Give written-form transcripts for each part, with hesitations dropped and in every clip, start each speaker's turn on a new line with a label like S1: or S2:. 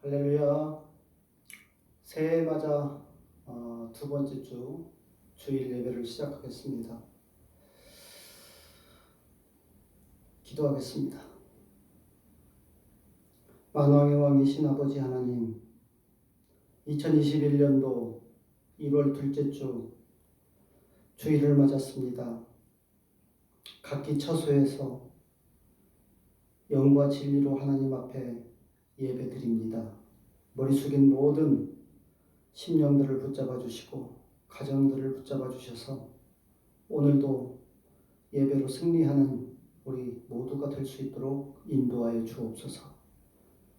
S1: 할렐루야. 새해 맞아 두 번째 주일 예배를 시작하겠습니다. 기도하겠습니다. 만왕의 왕이신 아버지 하나님, 2021년도 1월 둘째 주 주일을 맞았습니다. 각기 처소에서 영과 진리로 하나님 앞에 예배드립니다. 머리 숙인 모든 심령들을 붙잡아 주시고 가정들을 붙잡아 주셔서 오늘도 예배로 승리하는 우리 모두가 될 수 있도록 인도하여 주옵소서.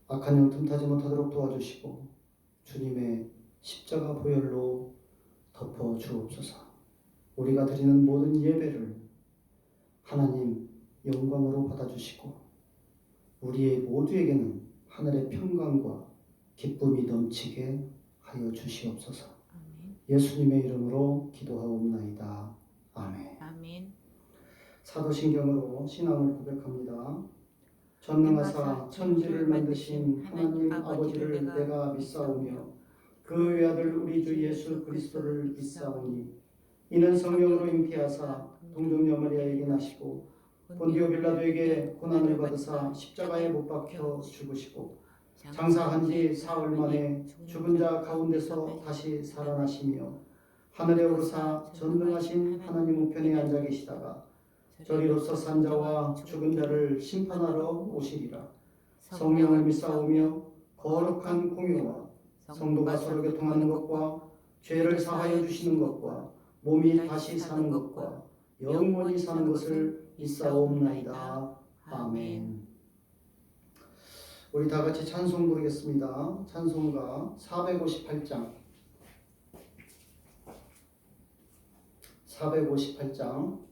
S1: 악한 영 틈타지 못하도록 도와주시고 주님의 십자가 보혈로 덮어 주옵소서. 우리가 드리는 모든 예배를 하나님 영광으로 받아주시고 우리의 모두에게는 하늘의 평강과 기쁨이 넘치게 하여 주시옵소서.
S2: 아멘.
S1: 예수님의 이름으로 기도하옵나이다. 아멘.
S2: 아멘.
S1: 사도신경으로 신앙을 고백합니다. 전능하사 천지를 만드신 하나님 아버지를 내가 믿사오며 그 외아들 우리 주 예수 그리스도를 믿사오니 이는 성령으로 잉태하사 동정녀 마리아에게 나시고 본디오 빌라도에게 고난을 받으사 십자가에 못 박혀 죽으시고 장사한 지 사흘 만에 죽은 자 가운데서 다시 살아나시며 하늘에 오르사 전능하신 하나님 우편에 앉아 계시다가 저리로서 산 자와 죽은 자를 심판하러 오시리라. 성령을 믿사오며 거룩한 공유와 성도가 서로 교통하는 것과 죄를 사하여 주시는 것과 몸이 다시 사는 것과 영원히 사는 것을 믿사옵나이다. 아멘. 우리 다 같이 찬송 부르겠습니다. 찬송가 458장 458장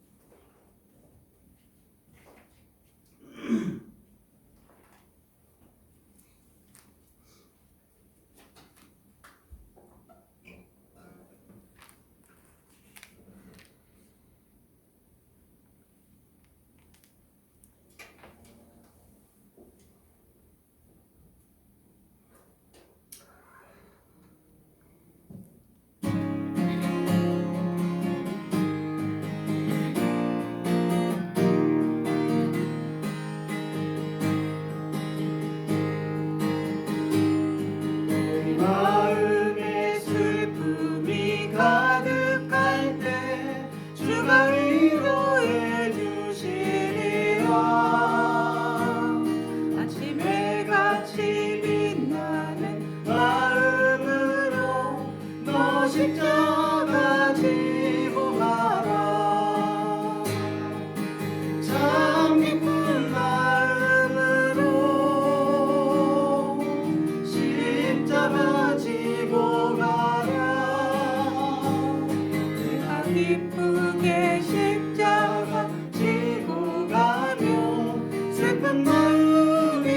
S2: 기쁘게 십자가 지고 가며 슬픈 마음이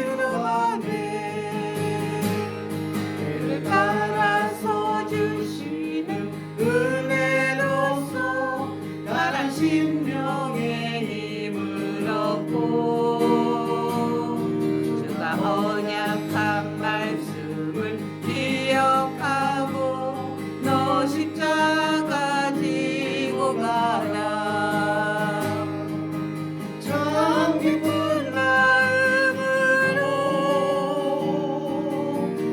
S2: 위로하네. 그를 따라서 주시는 은혜로서 나란 심령의 힘을 얻고 주가 언약한 말씀을 기억하고 너 십자가 지고 가라. 참 기쁜 마음으로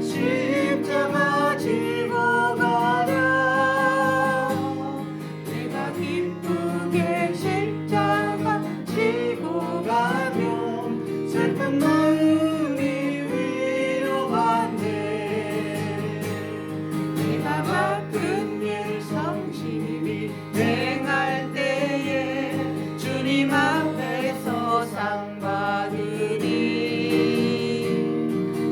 S2: 십자가 지고 가라. 내가 기쁘게 십자가 지고 가면 슬픈 마음이 위로받네. 내가 맡은 일 성실히 행할 때에 주님 앞에서 상 받으리.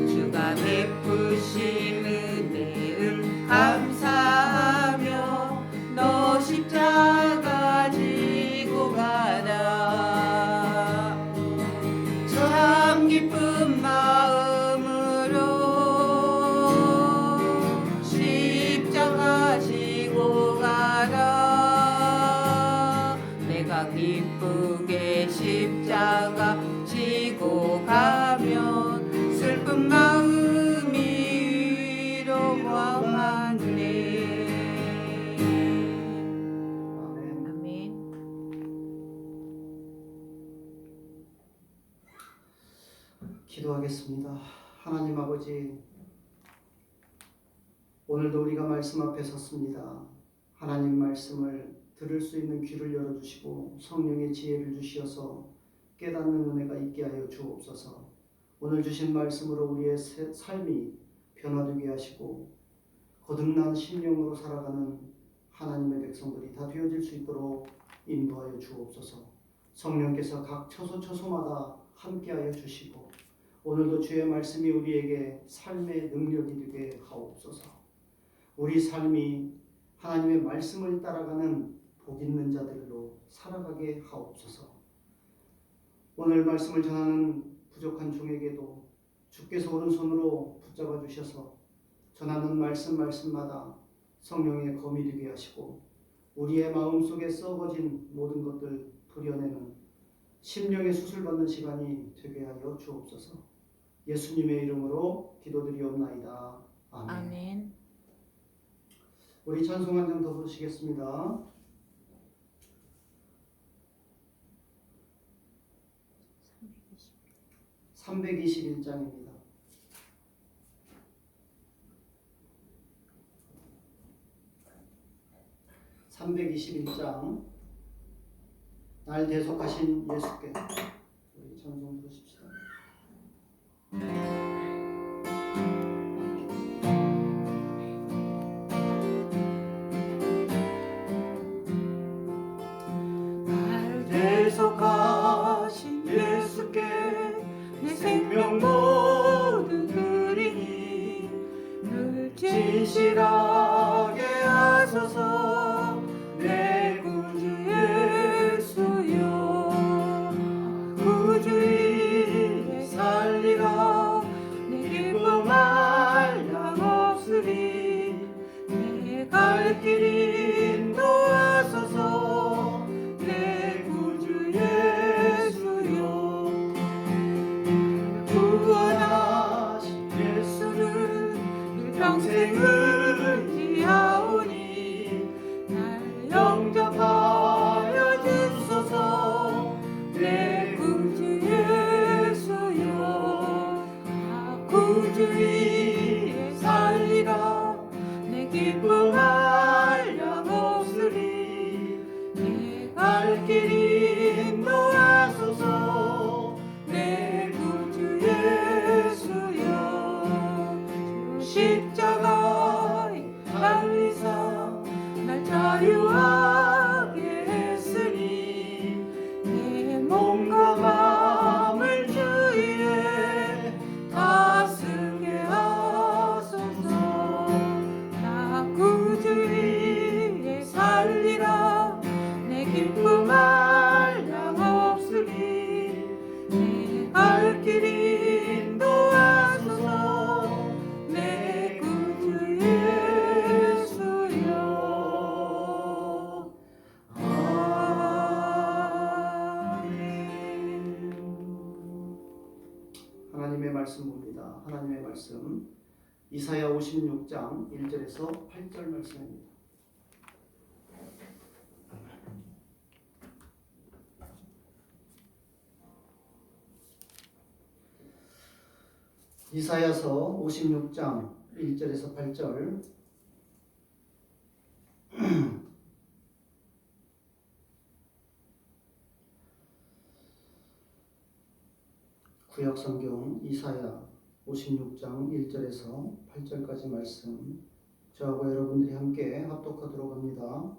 S2: 주가 베푸신 은혜를 감사하며 너 십자가 지고 가라. 참 기쁜 마음으로 십자가 지고 가라. 내가 기쁘게 십자가 지고 가면 슬픈 마음
S1: 기도하겠습니다. 하나님 아버지, 오늘도 우리가 말씀 앞에 섰습니다. 하나님 말씀을 들을 수 있는 귀를 열어주시고 성령의 지혜를 주시어서 깨닫는 은혜가 있게 하여 주옵소서. 오늘 주신 말씀으로 우리의 삶이 변화되게 하시고 거듭난 심령으로 살아가는 하나님의 백성들이 다 되어질 수 있도록 인도하여 주옵소서. 성령께서 각 처소처소마다 함께하여 주시고 오늘도 주의 말씀이 우리에게 삶의 능력이 되게 하옵소서. 우리 삶이 하나님의 말씀을 따라가는 복 있는 자들로 살아가게 하옵소서. 오늘 말씀을 전하는 부족한 종에게도 주께서 오른손으로 붙잡아 주셔서 전하는 말씀마다 성령의 검이 되게 하시고 우리의 마음속에 썩어진 모든 것들 풀어내는 심령의 수술받는 시간이 되게 하여 주옵소서. 예수님의 이름으로 기도드리옵나이다. 아멘.
S2: 아멘.
S1: 우리 찬송 한 장 더 부르시겠습니다. (321장입니다) 321장 날 대속하신 예수께 우리 찬송 부르십시다.
S2: 날 대속하신 예수께 내 생명 모두 드리니 늘 진실하게 하소서. 내 구주 예수여, 구주 이에 살리라. 내 기쁨 한량 없으리. 내 갈 길 인도하소서. 내 구주 예수여, 구원하신 예수를 일평생 의지하오니 날 영접하여 주소서. 내 구주 예수여, 구주 이에 살리라. 내 기쁨 한량 없으리. 내 갈 길 인도하소서. 내 구주 예수여, 주 십자가에 달리사 날 자유하게 했으니 내 몸과 마음을 주위에 다스게 하소서. 나 구주 위에 살리라. 내 기쁨 한량 없으리. 내 갈 길 인도하소서. 내 구주 예수여. 아멘.
S1: 하나님의 말씀 봅니다. 하나님의 말씀 이사야 56장 1절에서 8절 말씀입니다. 이사야서 56장 1절에서 8절. 구약성경 이사야 56장 1절에서 8절까지 말씀 저하고 여러분들이 함께 합독하도록 합니다.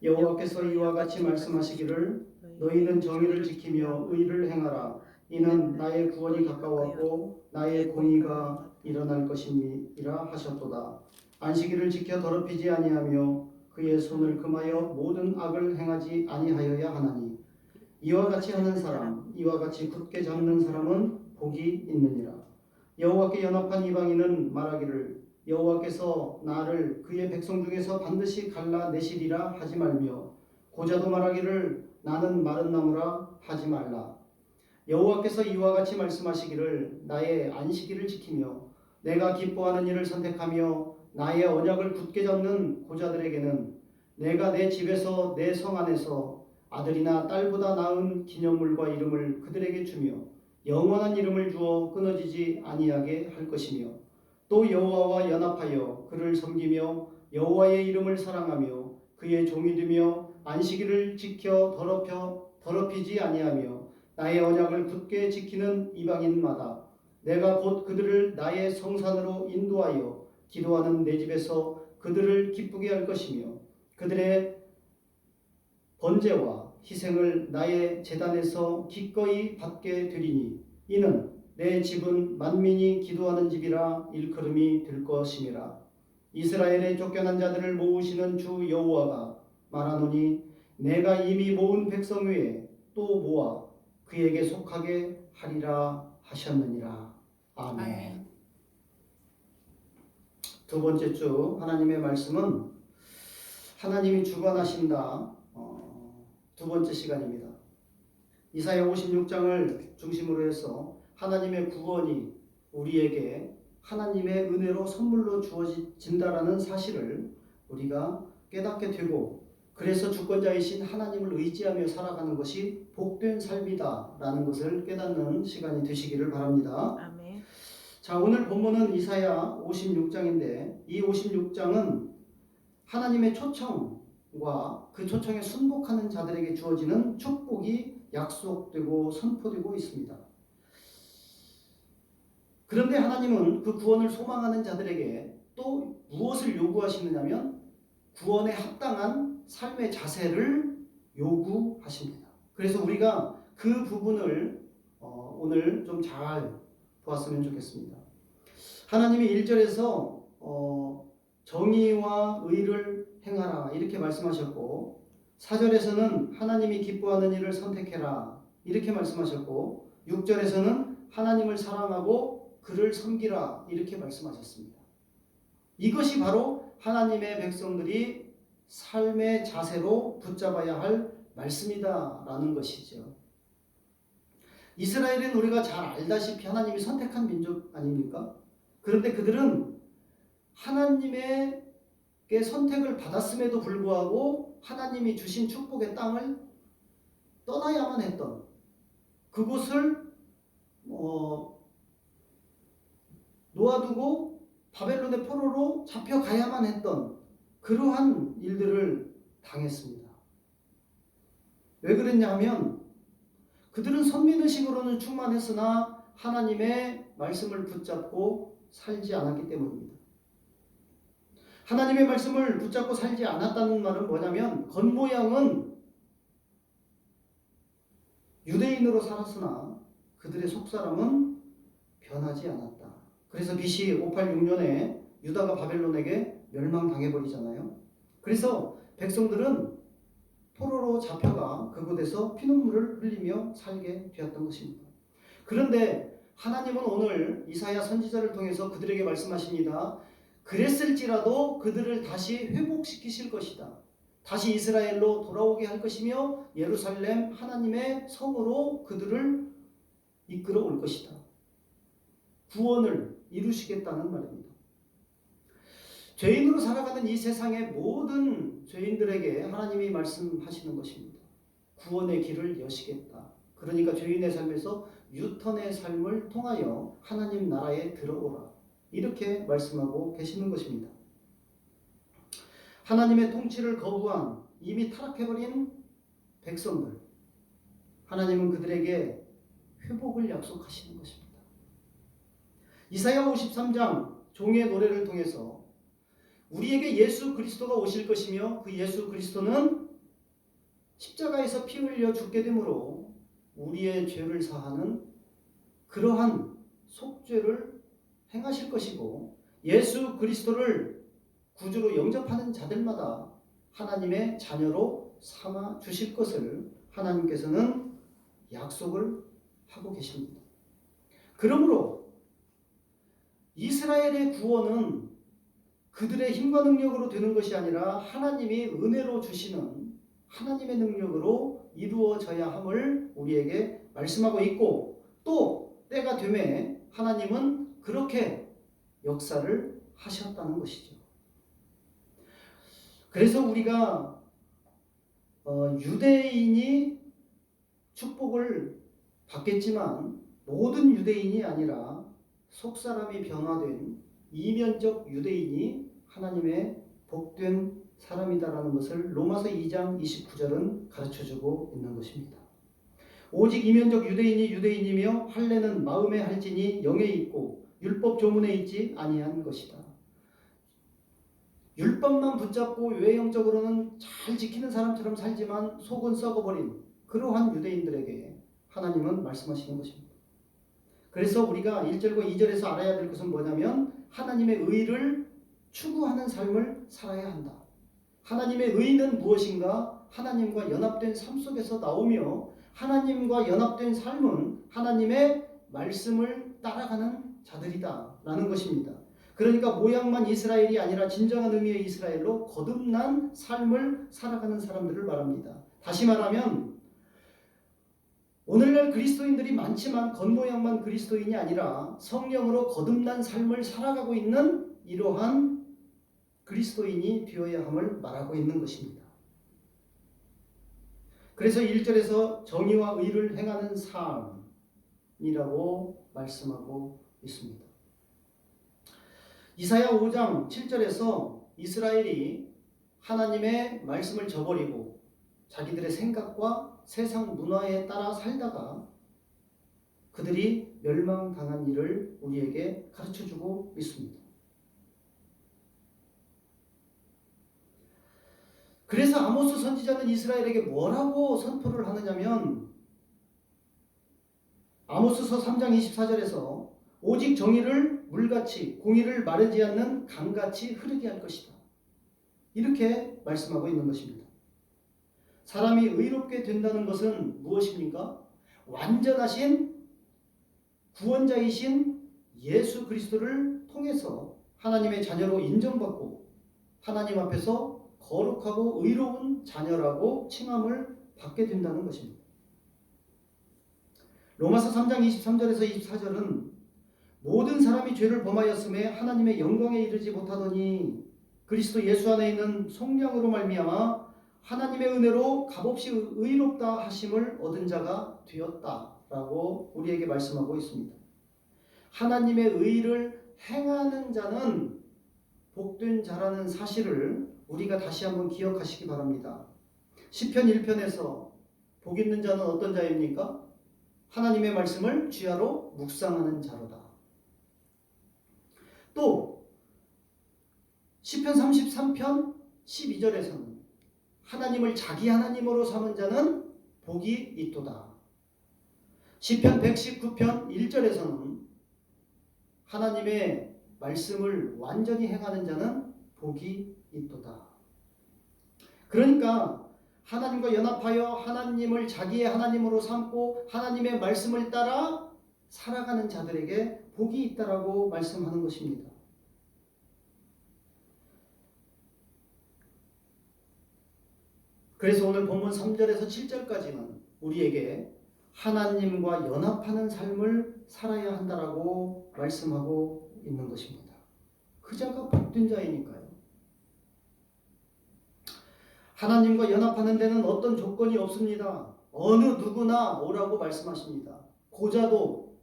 S1: 여호와께서 이와 같이 말씀하시기를 너희는 정의를 지키며 의를 행하라. 이는 나의 구원이 가까웠고 나의 공의가 일어날 것임이라 하셨도다. 안식일을 지켜 더럽히지 아니하며 그의 손을 금하여 모든 악을 행하지 아니하여야 하나니 이와 같이 하는 사람, 이와 같이 굳게 잡는 사람은 복이 있느니라. 여호와께 연합한 이방인은 말하기를 여호와께서 나를 그의 백성 중에서 반드시 갈라내시리라 하지 말며 고자도 말하기를 나는 마른 나무라 하지 말라. 여호와께서 이와 같이 말씀하시기를 나의 안식일을 지키며 내가 기뻐하는 일을 선택하며 나의 언약을 굳게 잡는 고자들에게는 내가 내 집에서 내 성 안에서 아들이나 딸보다 나은 기념물과 이름을 그들에게 주며 영원한 이름을 주어 끊어지지 아니하게 할 것이며 또 여호와와 연합하여 그를 섬기며 여호와의 이름을 사랑하며 그의 종이 되며 안식일을 지켜 더럽히지 아니하며 나의 언약을 굳게 지키는 이방인마다 내가 곧 그들을 나의 성산으로 인도하여 기도하는 내 집에서 그들을 기쁘게 할 것이며 그들의 번제와 희생을 나의 제단에서 기꺼이 받게 되리니 이는 내 집은 만민이 기도하는 집이라 일컬음이 될 것임이라. 이스라엘의 쫓겨난 자들을 모으시는 주 여호와가 말하노니 내가 이미 모은 백성 외에 또 모아 그에게 속하게 하리라 하셨느니라. 아멘.
S2: 아멘.
S1: 두 번째 주 하나님의 말씀은 하나님이 주관하신다. 두 번째 시간입니다. 이사야 56장을 중심으로 해서 하나님의 구원이 우리에게 하나님의 은혜로 선물로 주어진다라는 사실을 우리가 깨닫게 되고 그래서 주권자이신 하나님을 의지하며 살아가는 것이 복된 삶이다라는 것을 깨닫는 시간이 되시기를 바랍니다.
S2: 아멘.
S1: 자, 오늘 본문은 이사야 56장인데 이 56장은 하나님의 초청과 그 초청에 순복하는 자들에게 주어지는 축복이 약속되고 선포되고 있습니다. 그런데 하나님은 그 구원을 소망하는 자들에게 또 무엇을 요구하시느냐면 구원에 합당한 삶의 자세를 요구하십니다. 그래서 우리가 그 부분을 오늘 좀 잘 보았으면 좋겠습니다. 하나님이 1절에서 정의와 의를 행하라 이렇게 말씀하셨고 4절에서는 하나님이 기뻐하는 일을 선택해라 이렇게 말씀하셨고 6절에서는 하나님을 사랑하고 그를 섬기라 이렇게 말씀하셨습니다. 이것이 바로 하나님의 백성들이 삶의 자세로 붙잡아야 할 말씀이다라는 것이죠. 이스라엘은 우리가 잘 알다시피 하나님이 선택한 민족 아닙니까? 그런데 그들은 하나님의 선택을 받았음에도 불구하고 하나님이 주신 축복의 땅을 떠나야만 했던 그곳을 놓아두고 바벨론의 포로로 잡혀가야만 했던 그러한 일들을 당했습니다. 왜 그랬냐 하면 그들은 선민의식으로는 충만했으나 하나님의 말씀을 붙잡고 살지 않았기 때문입니다. 하나님의 말씀을 붙잡고 살지 않았다는 말은 뭐냐면 겉모양은 유대인으로 살았으나 그들의 속사람은 변하지 않았다. 그래서 BC 586년에 유다가 바벨론에게 멸망당해버리잖아요. 그래서 백성들은 포로로 잡혀가 그곳에서 피눈물을 흘리며 살게 되었던 것입니다. 그런데 하나님은 오늘 이사야 선지자를 통해서 그들에게 말씀하십니다. 그랬을지라도 그들을 다시 회복시키실 것이다. 다시 이스라엘로 돌아오게 할 것이며 예루살렘 하나님의 성으로 그들을 이끌어 올 것이다. 구원을 이루시겠다는 말입니다. 죄인으로 살아가는 이 세상의 모든 죄인들에게 하나님이 말씀하시는 것입니다. 구원의 길을 여시겠다. 그러니까 죄인의 삶에서 유턴의 삶을 통하여 하나님 나라에 들어오라. 이렇게 말씀하고 계시는 것입니다. 하나님의 통치를 거부한 이미 타락해버린 백성들, 하나님은 그들에게 회복을 약속하시는 것입니다. 이사야 53장 종의 노래를 통해서 우리에게 예수 그리스도가 오실 것이며 그 예수 그리스도는 십자가에서 피 흘려 죽게 되므로 우리의 죄를 사하는 그러한 속죄를 행하실 것이고 예수 그리스도를 구주로 영접하는 자들마다 하나님의 자녀로 삼아 주실 것을 하나님께서는 약속을 하고 계십니다. 그러므로 이스라엘의 구원은 그들의 힘과 능력으로 되는 것이 아니라 하나님이 은혜로 주시는 하나님의 능력으로 이루어져야 함을 우리에게 말씀하고 있고 또 때가 되매 하나님은 그렇게 역사를 하셨다는 것이죠. 그래서 우리가 유대인이 축복을 받겠지만 모든 유대인이 아니라 속사람이 변화된 이면적 유대인이 하나님의 복된 사람이다라는 것을 로마서 2장 29절은 가르쳐주고 있는 것입니다. 오직 이면적 유대인이 유대인이며 할례는 마음에 할지니 영에 있고 율법 조문에 있지 아니한 것이다. 율법만 붙잡고 외형적으로는 잘 지키는 사람처럼 살지만 속은 썩어버린 그러한 유대인들에게 하나님은 말씀하시는 것입니다. 그래서 우리가 1절과 2절에서 알아야 될 것은 뭐냐면 하나님의 의를 추구하는 삶을 살아야 한다. 하나님의 의는 무엇인가? 하나님과 연합된 삶 속에서 나오며 하나님과 연합된 삶은 하나님의 말씀을 따라가는 자들이다 라는 것입니다. 그러니까 모양만 이스라엘이 아니라 진정한 의미의 이스라엘로 거듭난 삶을 살아가는 사람들을 말합니다. 다시 말하면 오늘날 그리스도인들이 많지만 겉모양만 그리스도인이 아니라 성령으로 거듭난 삶을 살아가고 있는 이러한 그리스도인이 되어야 함을 말하고 있는 것입니다. 그래서 1절에서 정의와 의를 행하는 삶이라고 말씀하고 있습니다. 이사야 5장 7절에서 이스라엘이 하나님의 말씀을 저버리고 자기들의 생각과 세상 문화에 따라 살다가 그들이 멸망당한 일을 우리에게 가르쳐주고 있습니다. 그래서 아모스 선지자는 이스라엘에게 뭐라고 선포를 하느냐면 아모스서 3장 24절에서 오직 정의를 물같이 공의를 마르지 않는 강같이 흐르게 할 것이다. 이렇게 말씀하고 있는 것입니다. 사람이 의롭게 된다는 것은 무엇입니까? 완전하신 구원자이신 예수 그리스도를 통해서 하나님의 자녀로 인정받고 하나님 앞에서 거룩하고 의로운 자녀라고 칭함을 받게 된다는 것입니다. 로마서 3장 23절에서 24절은 모든 사람이 죄를 범하였음에 하나님의 영광에 이르지 못하더니 그리스도 예수 안에 있는 속량으로 말미암아 하나님의 은혜로 값없이 의롭다 하심을 얻은 자가 되었다라고 우리에게 말씀하고 있습니다. 하나님의 의를 행하는 자는 복된 자라는 사실을 우리가 다시 한번 기억하시기 바랍니다. 시편 1편에서 복 있는 자는 어떤 자입니까? 하나님의 말씀을 주야로 묵상하는 자로다. 또 시편 33편 12절에서는 하나님을 자기 하나님으로 삼은 자는 복이 있도다. 시편 119편 1절에서는 하나님의 말씀을 완전히 행하는 자는 복이 있도다. 그러니까 하나님과 연합하여 하나님을 자기의 하나님으로 삼고 하나님의 말씀을 따라 살아가는 자들에게 복이 있다라고 말씀하는 것입니다. 그래서 오늘 본문 3절에서 7절까지는 우리에게 하나님과 연합하는 삶을 살아야 한다라고 말씀하고 있는 것입니다. 그 자가 복된 자이니까요. 하나님과 연합하는 데는 어떤 조건이 없습니다. 어느 누구나 오라고 말씀하십니다. 고자도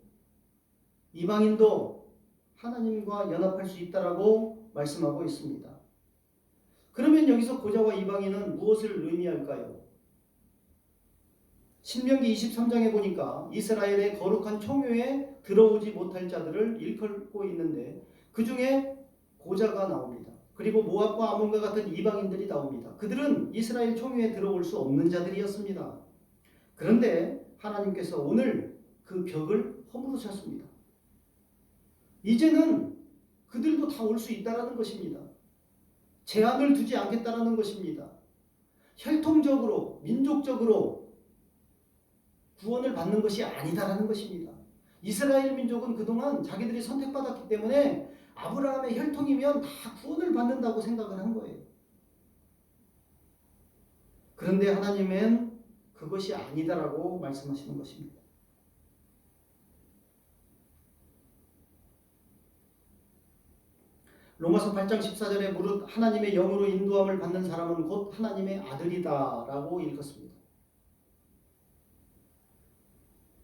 S1: 이방인도 하나님과 연합할 수 있다라고 말씀하고 있습니다. 그러면 여기서 고자와 이방인은 무엇을 의미할까요? 신명기 23장에 보니까 이스라엘의 거룩한 총회에 들어오지 못할 자들을 일컬고 있는데 그 중에 고자가 나옵니다. 그리고 모압과 아몬과 같은 이방인들이 나옵니다. 그들은 이스라엘 총회에 들어올 수 없는 자들이었습니다. 그런데 하나님께서 오늘 그 벽을 허물으셨습니다. 이제는 그들도 다 올 수 있다라는 것입니다. 제한을 두지 않겠다라는 것입니다. 혈통적으로, 민족적으로 구원을 받는 것이 아니다라는 것입니다. 이스라엘 민족은 그동안 자기들이 선택받았기 때문에 아브라함의 혈통이면 다 구원을 받는다고 생각을 한 거예요. 그런데 하나님은 그것이 아니다라고 말씀하시는 것입니다. 로마서 8장 14절에 무릇 하나님의 영으로 인도함을 받는 사람은 곧 하나님의 아들이다 라고 읽었습니다.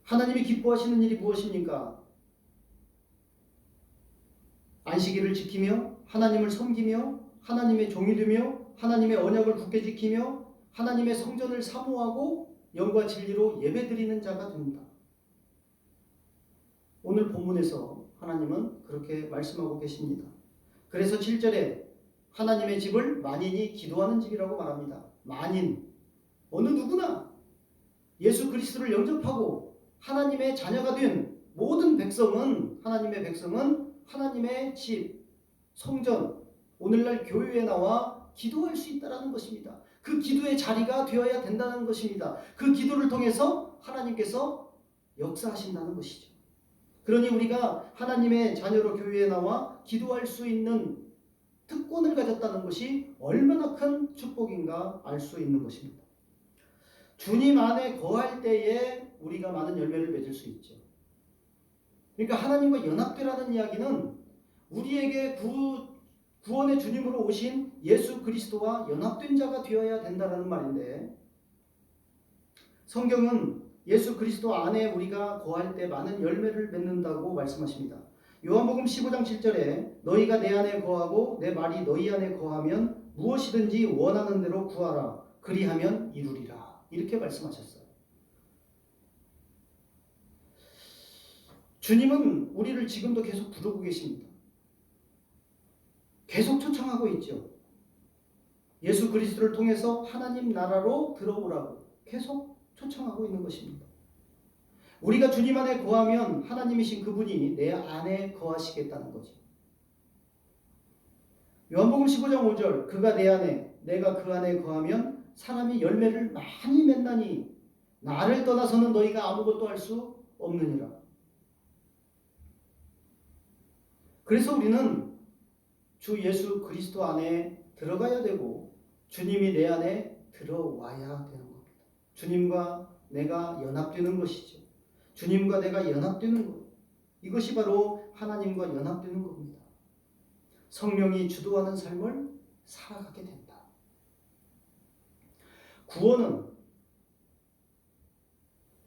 S1: 하나님이 기뻐하시는 일이 무엇입니까? 안식일을 지키며 하나님을 섬기며 하나님의 종이 되며 하나님의 언약을 굳게 지키며 하나님의 성전을 사모하고 영과 진리로 예배드리는 자가 됩니다. 오늘 본문에서 하나님은 그렇게 말씀하고 계십니다. 그래서 7절에 하나님의 집을 만인이 기도하는 집이라고 말합니다. 만인, 어느 누구나 예수 그리스도를 영접하고 하나님의 자녀가 된 모든 백성은, 하나님의 백성은 하나님의 집, 성전, 오늘날 교회에 나와 기도할 수 있다는 것입니다. 그 기도의 자리가 되어야 된다는 것입니다. 그 기도를 통해서 하나님께서 역사하신다는 것이죠. 그러니 우리가 하나님의 자녀로 교회에 나와 기도할 수 있는 특권을 가졌다는 것이 얼마나 큰 축복인가 알 수 있는 것입니다. 주님 안에 거할 때에 우리가 많은 열매를 맺을 수 있죠. 그러니까 하나님과 연합되라는 이야기는 우리에게 구원의 주님으로 오신 예수 그리스도와 연합된 자가 되어야 된다는 말인데, 성경은 예수 그리스도 안에 우리가 거할 때 많은 열매를 맺는다고 말씀하십니다. 요한복음 15장 7절에 너희가 내 안에 거하고 내 말이 너희 안에 거하면 무엇이든지 원하는 대로 구하라. 그리하면 이루리라. 이렇게 말씀하셨어요. 주님은 우리를 지금도 계속 부르고 계십니다. 계속 초청하고 있죠. 예수 그리스도를 통해서 하나님 나라로 들어오라고 계속 초청하고 있는 것입니다. 우리가 주님 안에 거하면 하나님이신 그분이 내 안에 거하시겠다는 거죠. 요한복음 15장 5절 그가 내 안에 내가 그 안에 거하면 사람이 열매를 많이 맺나니 나를 떠나서는 너희가 아무것도 할 수 없느니라. 그래서 우리는 주 예수 그리스도 안에 들어가야 되고 주님이 내 안에 들어와야 되는 겁니다. 주님과 내가 연합되는 것이죠. 주님과 내가 연합되는 것. 이것이 바로 하나님과 연합되는 겁니다. 성령이 주도하는 삶을 살아가게 된다. 구원은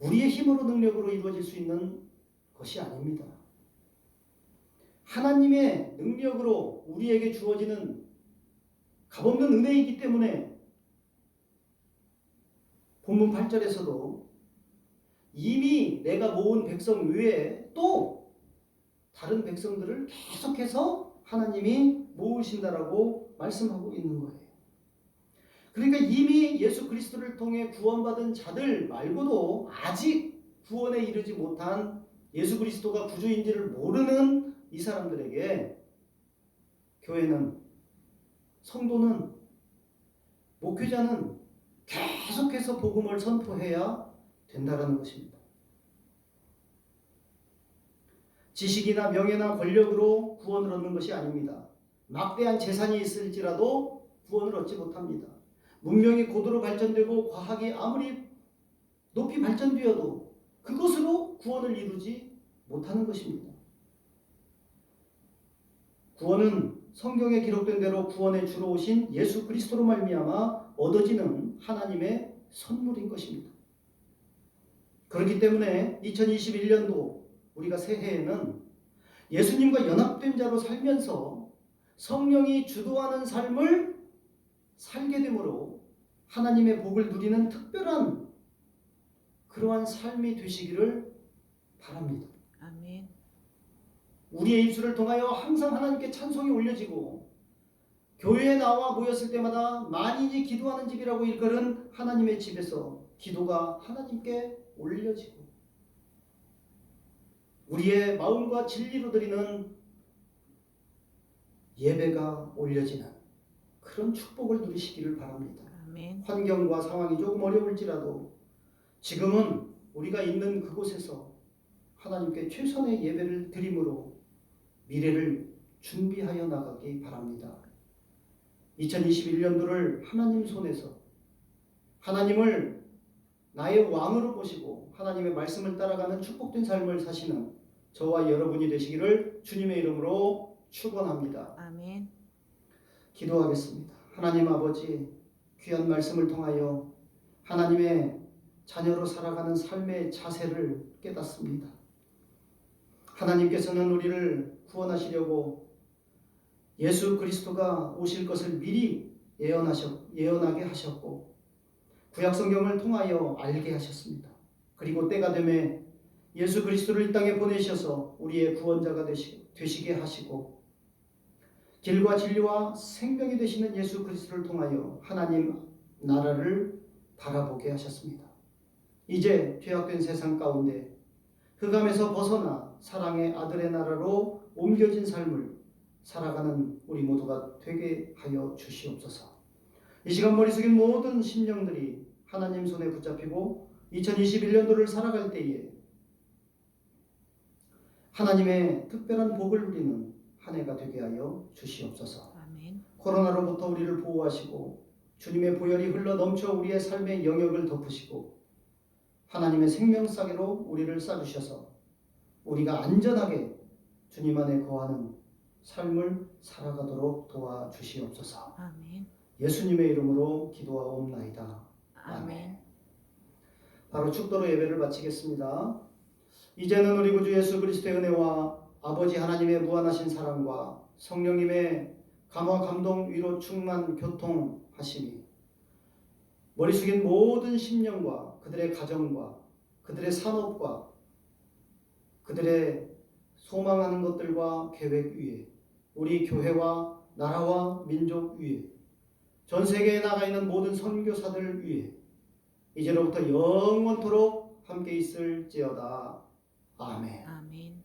S1: 우리의 힘으로 능력으로 이루어질 수 있는 것이 아닙니다. 하나님의 능력으로 우리에게 주어지는 값없는 은혜이기 때문에 본문 8절에서도 이미 내가 모은 백성 외에 또 다른 백성들을 계속해서 하나님이 모으신다라고 말씀하고 있는 거예요. 그러니까 이미 예수 그리스도를 통해 구원받은 자들 말고도 아직 구원에 이르지 못한 예수 그리스도가 구주인지를 모르는 이 사람들에게 교회는, 성도는, 목회자는 계속해서 복음을 선포해야 된다는 것입니다. 지식이나 명예나 권력으로 구원을 얻는 것이 아닙니다. 막대한 재산이 있을지라도 구원을 얻지 못합니다. 문명이 고도로 발전되고 과학이 아무리 높이 발전되어도 그것으로 구원을 이루지 못하는 것입니다. 구원은 성경에 기록된 대로 구원에 주로 오신 예수 그리스도로 말미암아 얻어지는 하나님의 선물인 것입니다. 그렇기 때문에 2021년도 우리가 새해에는 예수님과 연합된 자로 살면서 성령이 주도하는 삶을 살게 되므로 하나님의 복을 누리는 특별한 그러한 삶이 되시기를 바랍니다.
S2: 아멘.
S1: 우리의 입술을 통하여 항상 하나님께 찬송이 올려지고 교회에 나와 모였을 때마다 만인이 기도하는 집이라고 일컬은 하나님의 집에서 기도가 하나님께 올려지고 우리의 마음과 진리로 드리는 예배가 올려지는 그런 축복을 누리시기를 바랍니다.
S2: 아멘.
S1: 환경과 상황이 조금 어려울지라도 지금은 우리가 있는 그곳에서 하나님께 최선의 예배를 드림으로 미래를 준비하여 나가기 바랍니다. 2021년도를 하나님 손에서 하나님을 나의 왕으로 보시고 하나님의 말씀을 따라가는 축복된 삶을 사시는 저와 여러분이 되시기를 주님의 이름으로 축원합니다.
S2: 아멘.
S1: 기도하겠습니다. 하나님 아버지, 귀한 말씀을 통하여 하나님의 자녀로 살아가는 삶의 자세를 깨닫습니다. 하나님께서는 우리를 구원하시려고 예수 그리스도가 오실 것을 미리 예언하게 하셨고 구약성경을 통하여 알게 하셨습니다. 그리고 때가 되매 예수 그리스도를 이 땅에 보내셔서 우리의 구원자가 되시게 하시고 길과 진리와 생명이 되시는 예수 그리스도를 통하여 하나님 나라를 바라보게 하셨습니다. 이제 죄악된 세상 가운데 흑암에서 벗어나 사랑의 아들의 나라로 옮겨진 삶을 살아가는 우리 모두가 되게 하여 주시옵소서. 이 시간 머리 숙인 모든 심령들이 하나님 손에 붙잡히고 2021년도를 살아갈 때에 하나님의 특별한 복을 누리는 한 해가 되게 하여 주시옵소서.
S2: 아멘.
S1: 코로나로부터 우리를 보호하시고 주님의 보혈이 흘러 넘쳐 우리의 삶의 영역을 덮으시고 하나님의 생명싸개로 우리를 싸주셔서 우리가 안전하게 주님 안에 거하는 삶을 살아가도록 도와주시옵소서.
S2: 아멘.
S1: 예수님의 이름으로 기도하옵나이다.
S2: 아멘.
S1: 바로 축도로 예배를 마치겠습니다. 이제는 우리 구주 예수 그리스도의 은혜와 아버지 하나님의 무한하신 사랑과 성령님의 감화 감동 위로 충만 교통하심이 머리 숙인 모든 심령과 그들의 가정과 그들의 산업과 그들의 소망하는 것들과 계획 위에 우리 교회와 나라와 민족 위에 전 세계에 나가 있는 모든 선교사들 위에 이제로부터 영원토록 함께 있을지어다. 아멘.
S2: 아멘.